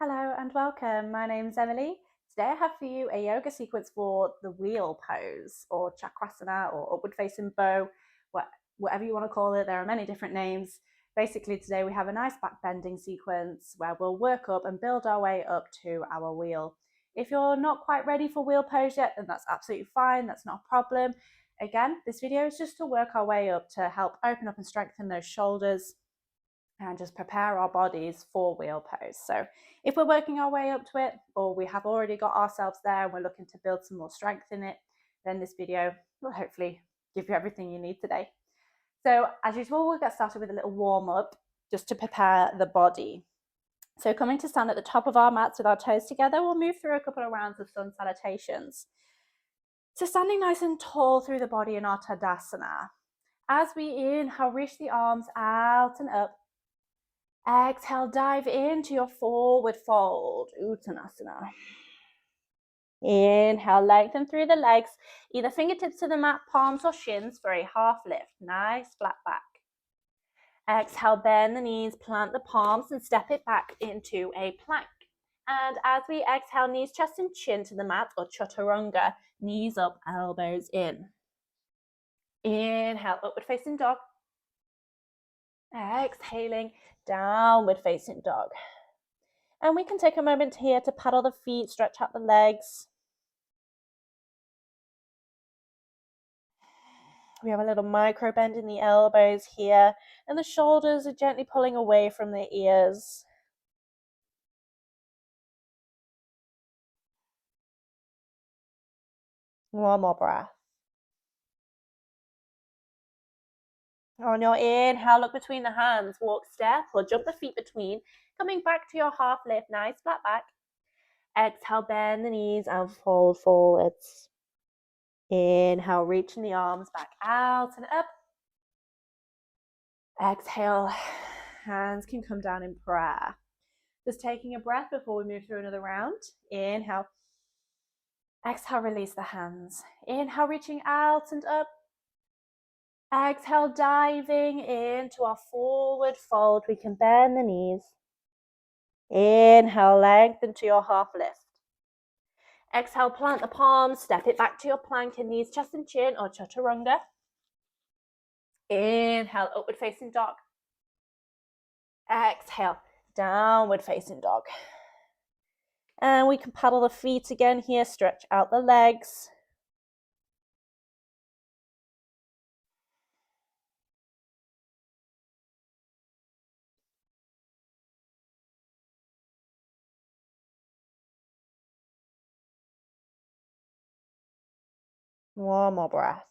Hello and welcome. My name's Emily. Today I have for you a yoga sequence for the wheel pose or chakrasana or upward facing bow, whatever you want to call it. There are many different names. Basically today we have a nice back bending sequence where we'll work up and build our way up to our wheel. If you're not quite ready for wheel pose yet, then that's absolutely fine. That's not a problem. Again, this video is just to work our way up to help open up and strengthen those shoulders and just prepare our bodies for wheel pose. So if we're working our way up to it, or we have already got ourselves there and we're looking to build some more strength in it, then this video will hopefully give you everything you need today. So as usual, we'll get started with a little warm up just to prepare the body. So coming to stand at the top of our mats with our toes together, we'll move through a couple of rounds of sun salutations. So standing nice and tall through the body in our Tadasana. As we inhale, reach the arms out and up. Exhale, dive into your forward fold, Uttanasana. Inhale, lengthen through the legs, either fingertips to the mat, palms or shins for a half lift. Nice flat back. Exhale, bend the knees, plant the palms and step it back into a plank. And as we exhale, knees, chest and chin to the mat or chaturanga, knees up, elbows in. Inhale, upward facing dog. Exhaling, downward facing dog. And we can take a moment here to paddle the feet, stretch out the legs. We have a little micro bend in the elbows here, and the shoulders are gently pulling away from the ears. One more breath. On your inhale, look between the hands, walk, step, or jump the feet between, coming back to your half lift, nice flat back. Exhale, bend the knees and fold forwards. Inhale, reaching the arms back out and up. Exhale, hands can come down in prayer. Just taking a breath before we move through another round. Inhale. Exhale, release the hands. Inhale, reaching out and up. Exhale, diving into our forward fold. We can bend the knees. Inhale, lengthen to your half lift. Exhale, plant the palms, step it back to your plank in knees, chest and chin or chaturanga. Inhale, upward facing dog. Exhale, downward facing dog. And we can paddle the feet again here, stretch out the legs. One more breath.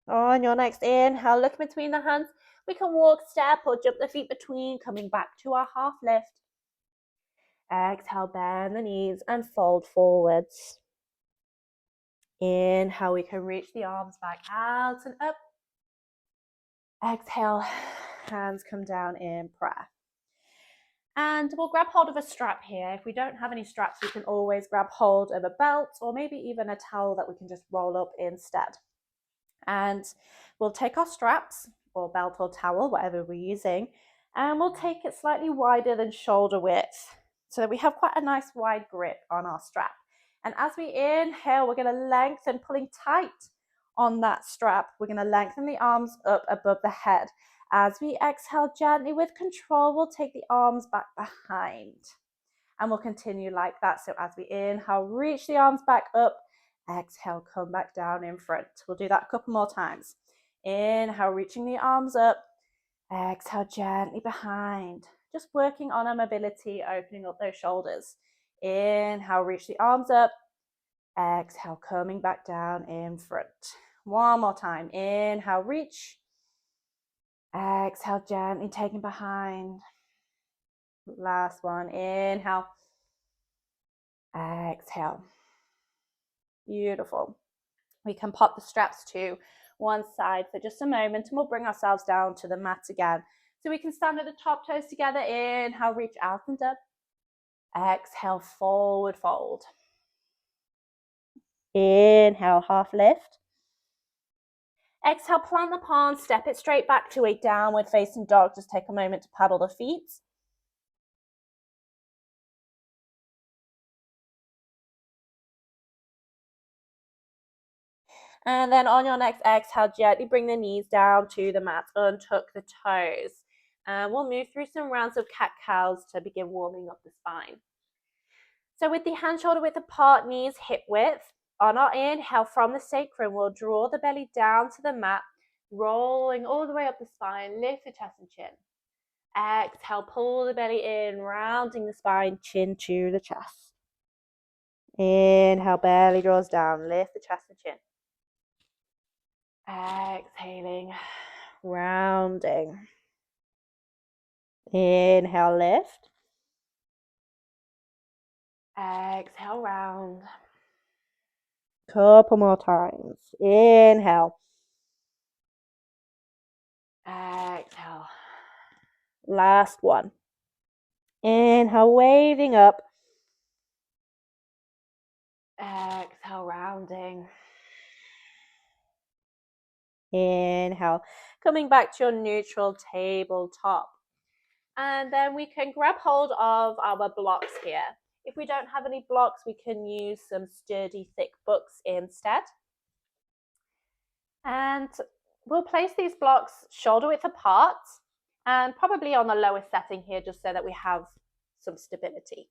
On your next inhale, look between the hands. We can walk, step, or jump the feet between, coming back to our half lift. Exhale, bend the knees and fold forwards. Inhale, we can reach the arms back out and up. Exhale, hands come down in prayer. And we'll grab hold of a strap here. If we don't have any straps, we can always grab hold of a belt or maybe even a towel that we can just roll up instead. And we'll take our straps or belt or towel, whatever we're using, and we'll take it slightly wider than shoulder width so that we have quite a nice wide grip on our strap. And as we inhale, we're going to lengthen, pulling tight on that strap. We're going to lengthen the arms up above the head. As we exhale gently with control, we'll take the arms back behind. And we'll continue like that. So as we inhale, reach the arms back up. Exhale, come back down in front. We'll do that a couple more times. Inhale, reaching the arms up. Exhale, gently behind. Just working on our mobility, opening up those shoulders. Inhale, reach the arms up. Exhale, coming back down in front. One more time. Inhale, reach. Exhale, gently taking behind. Last one. Inhale. Exhale. Beautiful. We can pop the straps to one side for just a moment and we'll bring ourselves down to the mat again. So we can stand at the top toes together. Inhale, reach out and up. Exhale, forward fold. Inhale, half lift. Exhale, plant the palms, step it straight back to a downward facing dog. Just take a moment to paddle the feet. And then on your next exhale, gently bring the knees down to the mat, untuck the toes. And we'll move through some rounds of cat-cows to begin warming up the spine. So with the hand shoulder width apart, knees hip width, on our inhale from the sacrum, we'll draw the belly down to the mat, rolling all the way up the spine, lift the chest and chin. Exhale, pull the belly in, rounding the spine, chin to the chest. Inhale, belly draws down, lift the chest and chin. Exhaling, rounding. Inhale, lift. Exhale, round. Couple more times. Inhale. Exhale. Last one. Inhale, waving up. Exhale, rounding. Inhale, coming back to your neutral tabletop. And then we can grab hold of our blocks here. If we don't have any blocks, we can use some sturdy, thick books instead. And we'll place these blocks shoulder width apart and probably on the lowest setting here, just so that we have some stability.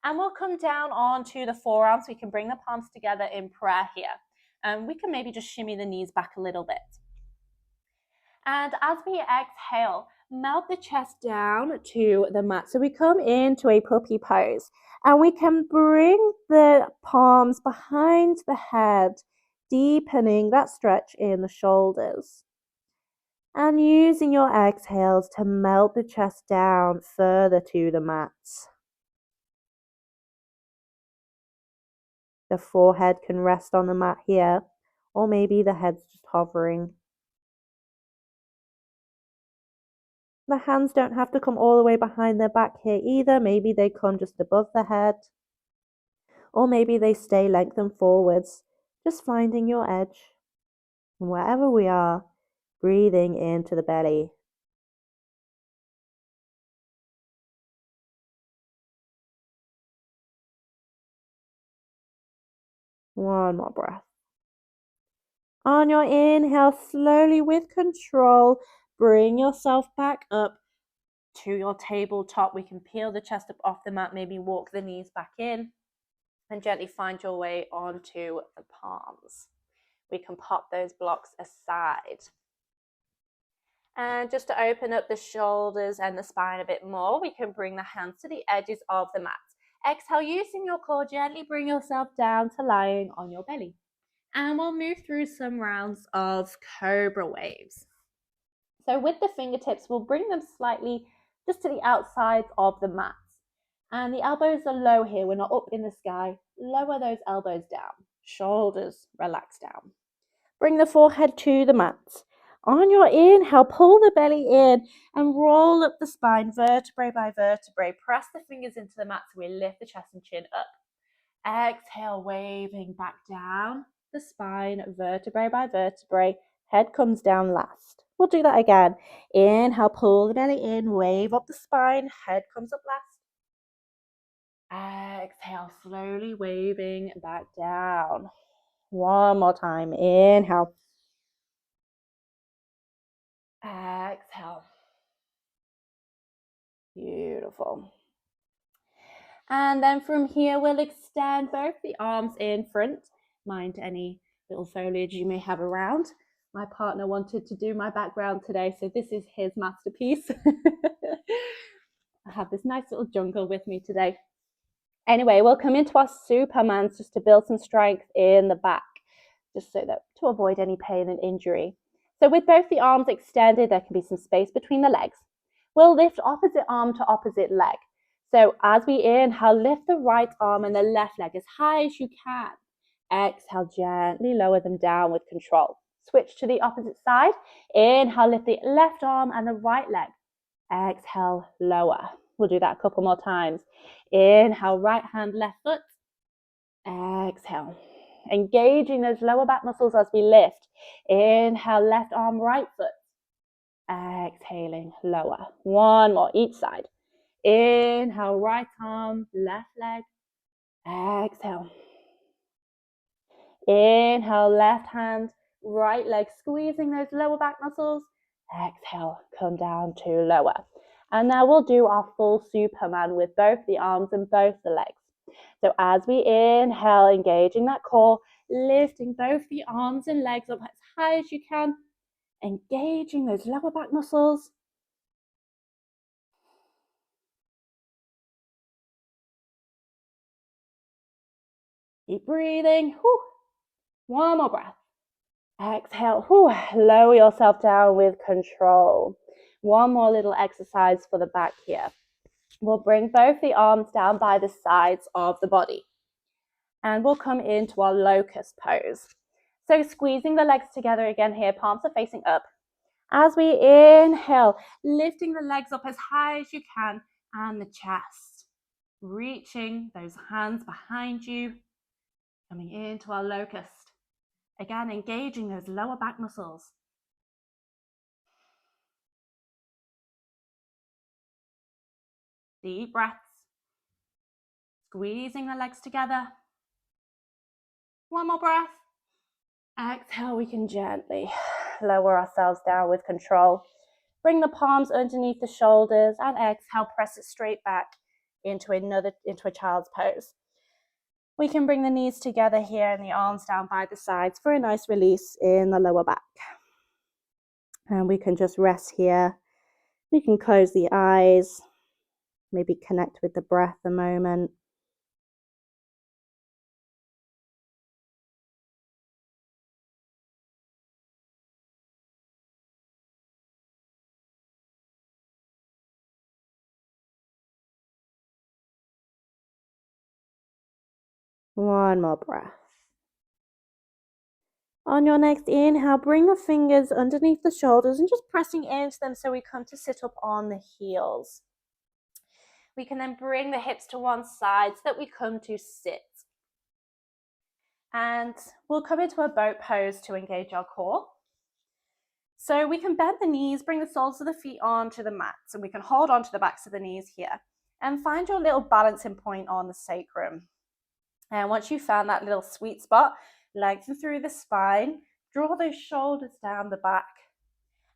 And we'll come down onto the forearms. We can bring the palms together in prayer here. And we can maybe just shimmy the knees back a little bit. And as we exhale, melt the chest down to the mat. So we come into a puppy pose and we can bring the palms behind the head, deepening that stretch in the shoulders. And using your exhales to melt the chest down further to the mat. The forehead can rest on the mat here, or maybe the head's just hovering. The hands don't have to come all the way behind their back here either. Maybe they come just above the head. Or maybe they stay lengthened forwards, just finding your edge. And wherever we are, breathing into the belly. One more breath. On your inhale, slowly with control, bring yourself back up to your tabletop. We can peel the chest up off the mat, maybe walk the knees back in, and gently find your way onto the palms. We can pop those blocks aside. And just to open up the shoulders and the spine a bit more, we can bring the hands to the edges of the mat. Exhale, using your core, gently bring yourself down to lying on your belly. And we'll move through some rounds of cobra waves. So with the fingertips, we'll bring them slightly just to the outsides of the mat. And the elbows are low here. We're not up in the sky. Lower those elbows down. Shoulders relax down. Bring the forehead to the mat. On your inhale, pull the belly in and roll up the spine vertebrae by vertebrae. Press the fingers into the mat so we lift the chest and chin up. Exhale, waving back down the spine, vertebrae by vertebrae. Head comes down last. We'll do that again. Inhale, pull the belly in, wave up the spine, head comes up last. Exhale, slowly waving back down. One more time. Inhale. Exhale. Beautiful. And then from here, we'll extend both the arms in front. Mind any little foliage you may have around. My partner wanted to do my background today, so this is his masterpiece. I have this nice little jungle with me today. Anyway, we'll come into our Supermans just to build some strength in the back, just so that to avoid any pain and injury. So with both the arms extended, there can be some space between the legs. We'll lift opposite arm to opposite leg. So as we inhale, lift the right arm and the left leg as high as you can. Exhale, gently lower them down with control. Switch to the opposite side. Inhale, lift the left arm and the right leg. Exhale, lower. We'll do that a couple more times. Inhale, right hand, left foot. Exhale. Engaging those lower back muscles as we lift. Inhale, left arm, right foot. Exhaling, lower. One more, each side. Inhale, right arm, left leg. Exhale. Inhale, left hand, right leg, squeezing those lower back muscles. Exhale, come down to lower. And now we'll do our full Superman with both the arms and both the legs. So as we inhale, engaging that core, lifting both the arms and legs up as high as you can, engaging those lower back muscles. Keep breathing. Whew. One more breath. Exhale. Whew. Lower yourself down with control. One more little exercise for the back here. We'll bring both the arms down by the sides of the body. And we'll come into our locust pose. So squeezing the legs together again here, palms are facing up. As we inhale, lifting the legs up as high as you can and the chest. Reaching those hands behind you, coming into our locust. Again, engaging those lower back muscles. Deep breaths. Squeezing the legs together. One more breath. Exhale, we can gently lower ourselves down with control. Bring the palms underneath the shoulders and exhale, press it straight back into a child's pose. We can bring the knees together here and the arms down by the sides for a nice release in the lower back. And we can just rest here. We can close the eyes, maybe connect with the breath a moment. One more breath. On your next inhale, bring the fingers underneath the shoulders and just pressing into them so we come to sit up on the heels. We can then bring the hips to one side so that we come to sit. And we'll come into a boat pose to engage our core. So we can bend the knees, bring the soles of the feet onto the mat, and we can hold onto the backs of the knees here and find your little balancing point on the sacrum. And once you've found that little sweet spot, lengthen through the spine, draw those shoulders down the back.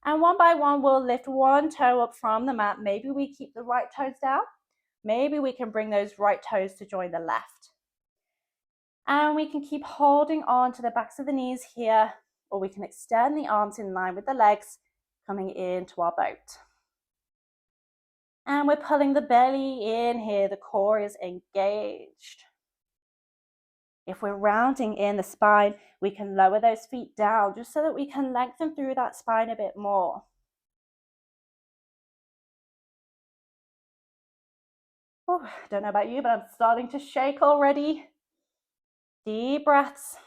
And one by one, we'll lift one toe up from the mat. Maybe we keep the right toes down. Maybe we can bring those right toes to join the left. And we can keep holding on to the backs of the knees here, or we can extend the arms in line with the legs, coming into our boat. And we're pulling the belly in here. The core is engaged. If we're rounding in the spine, we can lower those feet down just so that we can lengthen through that spine a bit more. Oh, I don't know about you, but I'm starting to shake already. Deep breaths.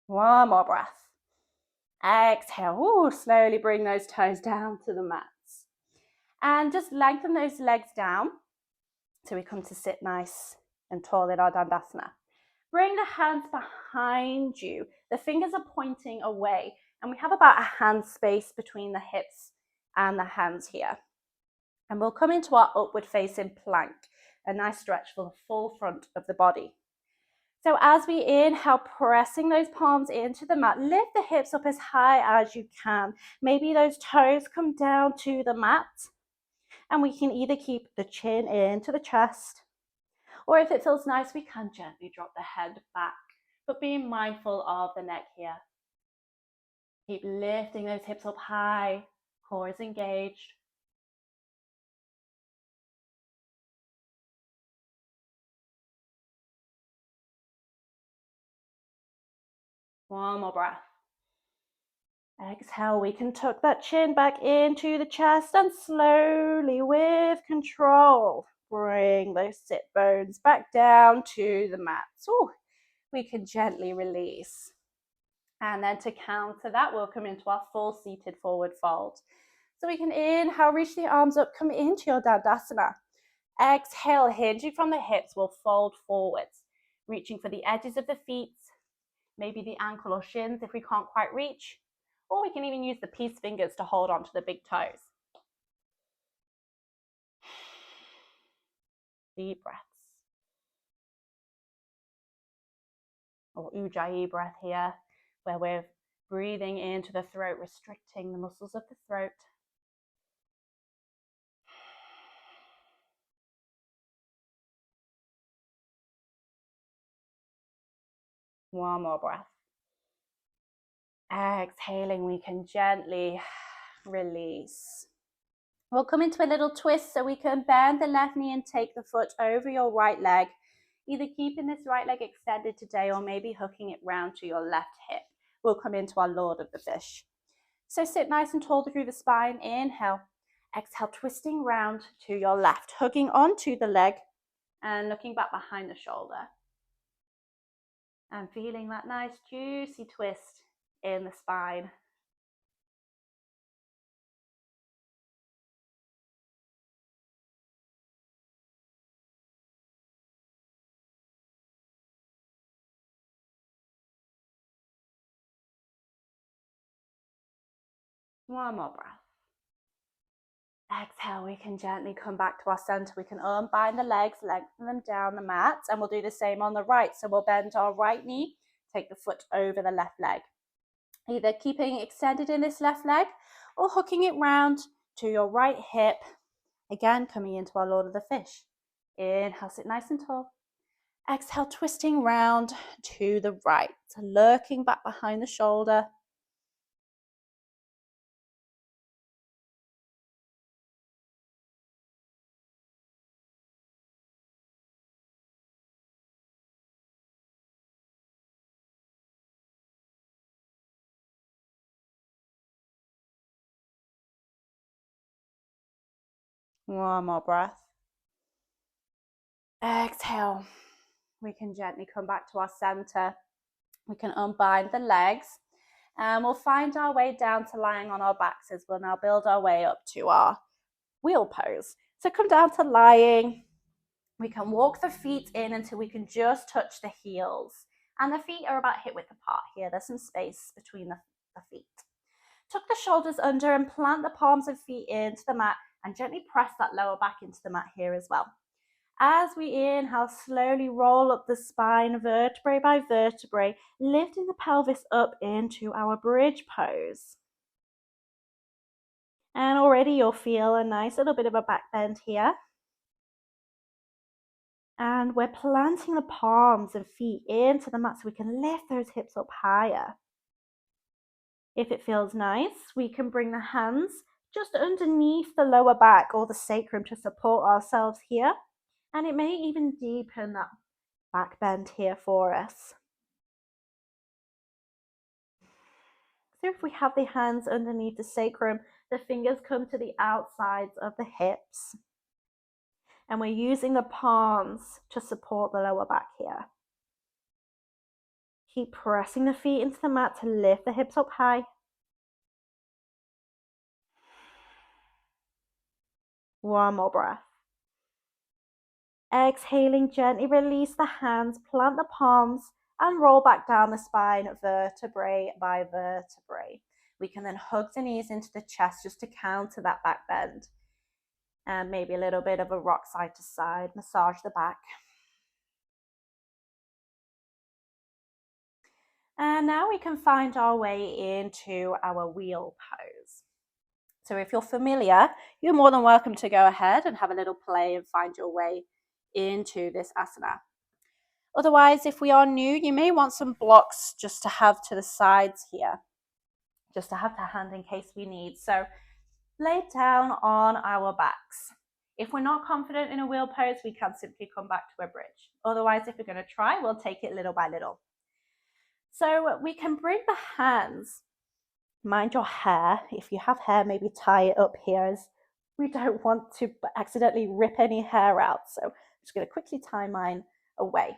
One more breath. Exhale. Ooh, slowly bring those toes down to the mats. And just lengthen those legs down so we come to sit nice and tall in our Dandasana. Bring the hands behind you. The fingers are pointing away, and we have about a hand space between the hips and the hands here. And we'll come into our upward facing plank, a nice stretch for the full front of the body. So as we inhale, pressing those palms into the mat, lift the hips up as high as you can. Maybe those toes come down to the mat, and we can either keep the chin into the chest, or if it feels nice, we can gently drop the head back, but being mindful of the neck here. Keep lifting those hips up high, core is engaged. One more breath. Exhale, we can tuck that chin back into the chest and slowly, with control, bring those sit bones back down to the mat. So we can gently release. And then to counter that, we'll come into our full seated forward fold. So we can inhale, reach the arms up, come into your Dandasana. Exhale, hinging from the hips, we'll fold forwards, reaching for the edges of the feet, maybe the ankle or shins if we can't quite reach, or we can even use the peace fingers to hold onto the big toes. Deep breaths. or ujjayi breath here, where we're breathing into the throat, restricting the muscles of the throat. One more breath. Exhaling, we can gently release. We'll come into a little twist, so we can bend the left knee and take the foot over your right leg, either keeping this right leg extended today or maybe hooking it round to your left hip. We'll come into our Lord of the Fish. So sit nice and tall through the spine. Inhale. Exhale, twisting round to your left, hugging onto the leg and looking back behind the shoulder. And feeling that nice juicy twist in the spine. One more breath. Exhale, we can gently come back to our center. We can unbind the legs, lengthen them down the mat, and we'll do the same on the right. So we'll bend our right knee, take the foot over the left leg, either keeping extended in this left leg or hooking it round to your right hip. Again, coming into our Lord of the Fish. Inhale, sit nice and tall. Exhale, twisting round to the right, so lurking back behind the shoulder. One more breath. Exhale. We can gently come back to our center. We can unbind the legs and we'll find our way down to lying on our backs as we'll now build our way up to our wheel pose. So come down to lying. We can walk the feet in until we can just touch the heels. And the feet are about hip width apart here. There's some space between the feet. Tuck the shoulders under and plant the palms of feet into the mat and gently press that lower back into the mat here as well. As we inhale, slowly roll up the spine vertebrae by vertebrae, lifting the pelvis up into our bridge pose. And already you'll feel a nice little bit of a back bend here. And we're planting the palms and feet into the mat so we can lift those hips up higher. If it feels nice, we can bring the hands just underneath the lower back or the sacrum to support ourselves here. And it may even deepen that back bend here for us. So if we have the hands underneath the sacrum, the fingers come to the outsides of the hips. And we're using the palms to support the lower back here. Keep pressing the feet into the mat to lift the hips up high. One more breath. Exhaling, gently release the hands, plant the palms, and roll back down the spine, vertebrae by vertebrae. We can then hug the knees into the chest just to counter that back bend. And maybe a little bit of a rock side to side, massage the back. And now we can find our way into our wheel pose. So if you're familiar, you're more than welcome to go ahead and have a little play and find your way into this asana. Otherwise, if we are new, you may want some blocks just to have to the sides here, just to have to hand in case we need. So lay down on our backs. If we're not confident in a wheel pose, we can simply come back to a bridge. Otherwise, if we're going to try, we'll take it little by little. So we can bring the hands, mind your hair. If you have hair, maybe tie it up here, as we don't want to accidentally rip any hair out. So I'm just going to quickly tie mine away.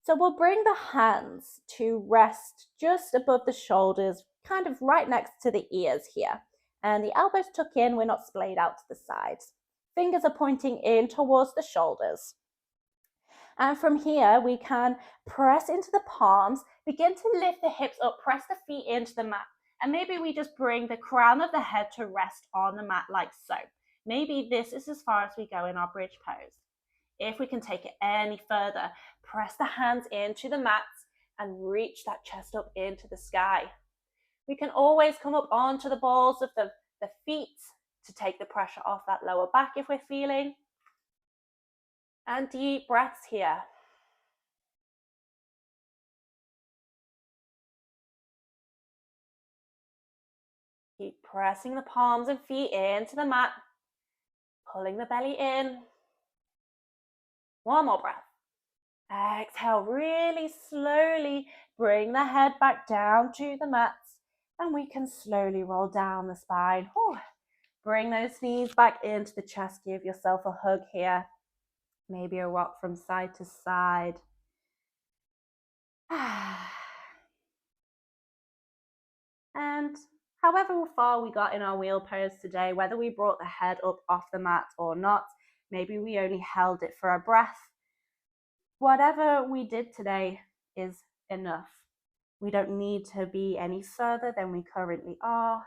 So we'll bring the hands to rest just above the shoulders, kind of right next to the ears here. And the elbows tuck in, we're not splayed out to the sides. Fingers are pointing in towards the shoulders. And from here, we can press into the palms, begin to lift the hips up, press the feet into the mat. And maybe we just bring the crown of the head to rest on the mat like so. Maybe this is as far as we go in our bridge pose. If we can take it any further, press the hands into the mats and reach that chest up into the sky. We can always come up onto the balls of the feet to take the pressure off that lower back if we're feeling. And deep breaths here. Keep pressing the palms and feet into the mat, pulling the belly in. One more breath. Exhale, really slowly bring the head back down to the mat, and we can slowly roll down the spine. Bring those knees back into the chest. Give yourself a hug here. Maybe a rock from side to side. And however far we got in our wheel pose today, whether we brought the head up off the mat or not, maybe we only held it for a breath. Whatever we did today is enough. We don't need to be any further than we currently are.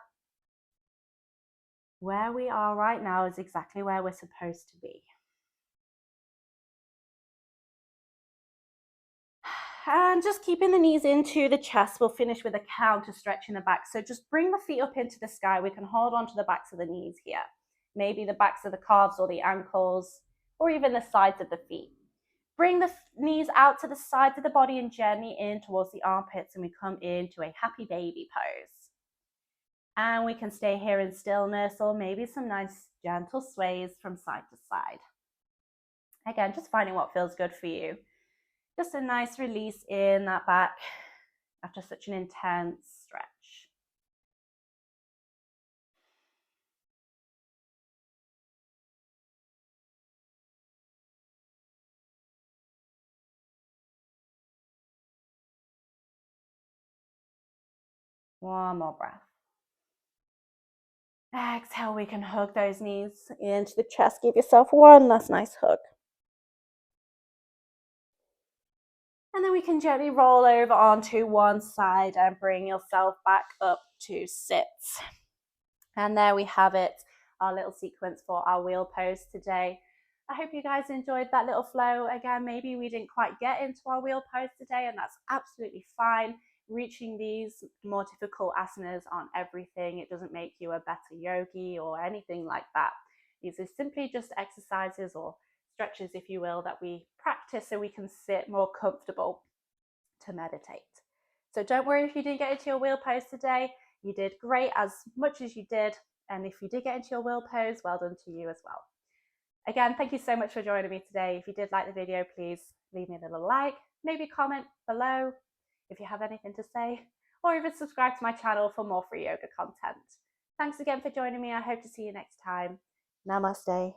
Where we are right now is exactly where we're supposed to be. And just keeping the knees into the chest, we'll finish with a counter stretch in the back. So just bring the feet up into the sky. We can hold on to the backs of the knees here. Maybe the backs of the calves or the ankles, or even the sides of the feet. Bring the knees out to the sides of the body and gently in towards the armpits, and we come into a happy baby pose. And we can stay here in stillness, or maybe some nice gentle sways from side to side. Again, just finding what feels good for you. Just a nice release in that back after such an intense stretch. One more breath. Exhale, we can hug those knees into the chest. Give yourself one last nice hug. And then we can gently roll over onto one side and bring yourself back up to sit. And there we have it, our little sequence for our wheel pose today. I hope you guys enjoyed that little flow. Again, maybe we didn't quite get into our wheel pose today, and that's absolutely fine. Reaching these more difficult asanas aren't everything. It doesn't make you a better yogi or anything like that. These are simply just exercises or stretches, if you will, that we practice so we can sit more comfortable to meditate. So don't worry if you didn't get into your wheel pose today. You did great as much as you did. And if you did get into your wheel pose, well done to you as well. Again, thank you so much for joining me today. If you did like the video, please leave me a little like, maybe comment below if you have anything to say, or even subscribe to my channel for more free yoga content. Thanks again for joining me. I hope to see you next time. Namaste.